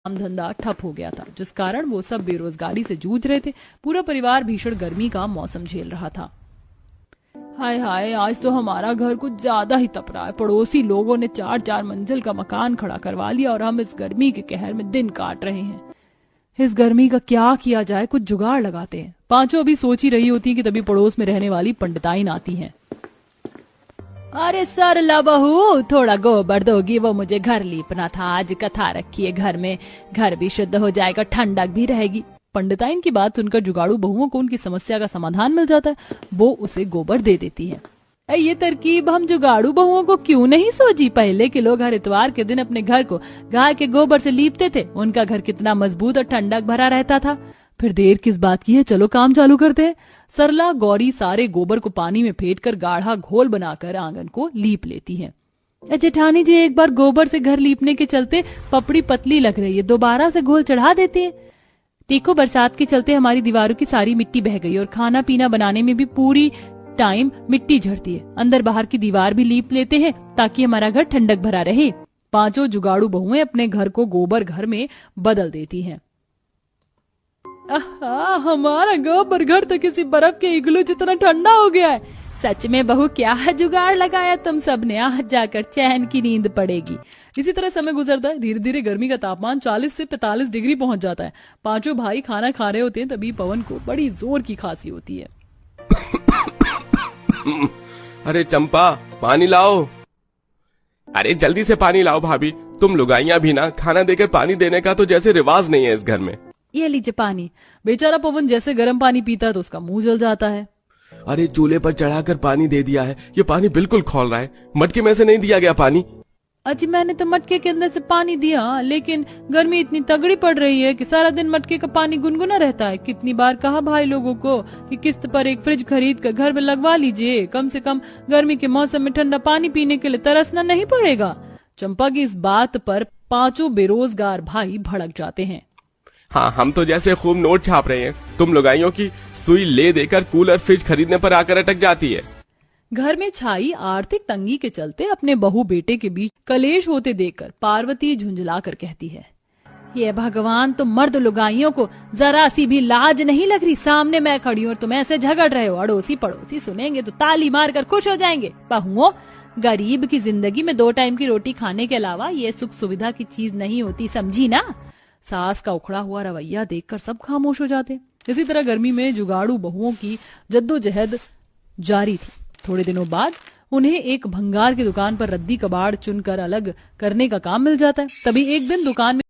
काम धंधा ठप हो गया था, जिस कारण वो सब बेरोजगारी से जूझ रहे थे। पूरा परिवार भीषण गर्मी का मौसम झेल रहा था। हाय हाय, आज तो हमारा घर कुछ ज्यादा ही तप रहा है। पड़ोसी लोगों ने 4-4 मंजिल का मकान खड़ा करवा लिया और हम इस गर्मी के कहर में दिन काट रहे हैं। इस गर्मी का क्या किया जाए, कुछ जुगाड़ लगाते हैं। पांचों अभी सोच ही रही होती है कि तभी पड़ोस में रहने वाली पंडिताइन आती हैं। अरे सरला बहू, थोड़ा गोबर दोगी? वो मुझे घर लीपना था, आज कथा रखी है घर में, घर भी शुद्ध हो जाएगा, ठंडक भी रहेगी। पंडिताइन की बात सुनकर जुगाड़ू बहुओं को उनकी समस्या का समाधान मिल जाता है। वो उसे गोबर दे देती है। ये तरकीब हम जुगाड़ू बहुओं को क्यों नहीं सोची? पहले के लोग हर इतवार के दिन अपने घर को गाय के गोबर से लीपते थे। उनका घर कितना मजबूत और ठंडक भरा रहता था। फिर देर किस बात की है, चलो काम चालू करते हैं। सरला गौरी सारे गोबर को पानी में फेंटकर गाढ़ा घोल बनाकर आंगन को लीप लेती है। जेठानी जी, एक बार गोबर से घर लीपने के चलते पपड़ी पतली लग रही है, दोबारा से घोल चढ़ा देती है। देखो, बरसात के चलते हमारी दीवारों की सारी मिट्टी बह गई और खाना पीना बनाने में भी पूरी टाइम मिट्टी झड़ती है। अंदर बाहर की दीवार भी लीप लेते हैं ताकि हमारा घर ठंडक भरा रहे। पांचों जुगाड़ू बहुएं अपने घर को गोबर घर में बदल देती हैं। हमारा गोबर घर तो किसी बर्फ के इग्लू जितना ठंडा हो गया है। सच में बहू, क्या जुगाड़ लगाया तुम सब ने? आज जाकर चैन की नींद पड़ेगी। इसी तरह समय गुजरता है। धीरे धीरे गर्मी का तापमान 40 से 45 डिग्री पहुंच जाता है। पांचों भाई खाना खा रहे होते हैं, तभी पवन को बड़ी जोर की खांसी होती है। अरे चंपा, पानी लाओ। अरे जल्दी से पानी लाओ भाभी। तुम लुगाइयां भी ना, खाना देकर पानी देने का तो जैसे रिवाज नहीं है इस घर में। ये लीजिए पानी। बेचारा पवन जैसे गर्म पानी पीता है तो उसका मुंह जल जाता है। अरे चूल्हे पर चढ़ाकर पानी दे दिया है, ये पानी बिल्कुल खौल रहा है। मटके में से नहीं दिया गया पानी। अजी, मैंने तो मटके के अंदर से पानी दिया, लेकिन गर्मी इतनी तगड़ी पड़ रही है कि सारा दिन मटके का पानी गुनगुना रहता है। कितनी बार कहा भाई लोगों को कि किस्त पर एक फ्रिज खरीद कर घर में लगवा लीजिए, कम से कम गर्मी के मौसम में ठंडा पानी पीने के लिए तरसना नहीं पड़ेगा। चंपा की इस बात पर पांचों बेरोजगार भाई भड़क जाते हैं। हाँ, हम तो जैसे खूब नोट छाप रहे हैं, तुम लुगाइयों की सुई ले देकर कूलर फ्रिज खरीदने पर आकर अटक जाती है। घर में छाई आर्थिक तंगी के चलते अपने बहू बेटे के बीच कलेश होते देखकर पार्वती झुंझलाकर कहती है, ये भगवान, तुम मर्द लुगाइयों को जरा सी भी लाज नहीं लग रही? सामने मैं खड़ी हूँ और तुम ऐसे झगड़ रहे हो। अड़ोसी पड़ोसी सुनेंगे तो ताली मारकर खुश हो जाएंगे। बहुओं, गरीब की जिंदगी में 2 टाइम की रोटी खाने के अलावा ये सुख सुविधा की चीज नहीं होती, समझी ना? सास का उखड़ा हुआ रवैया देखकर सब खामोश हो जाते। इसी तरह गर्मी में जुगाड़ू बहुओं की जद्दोजहद जारी थी। थोड़े दिनों बाद उन्हें एक भंगार की दुकान पर रद्दी कबाड़ चुनकर अलग करने का काम मिल जाता है। तभी एक दिन दुकान में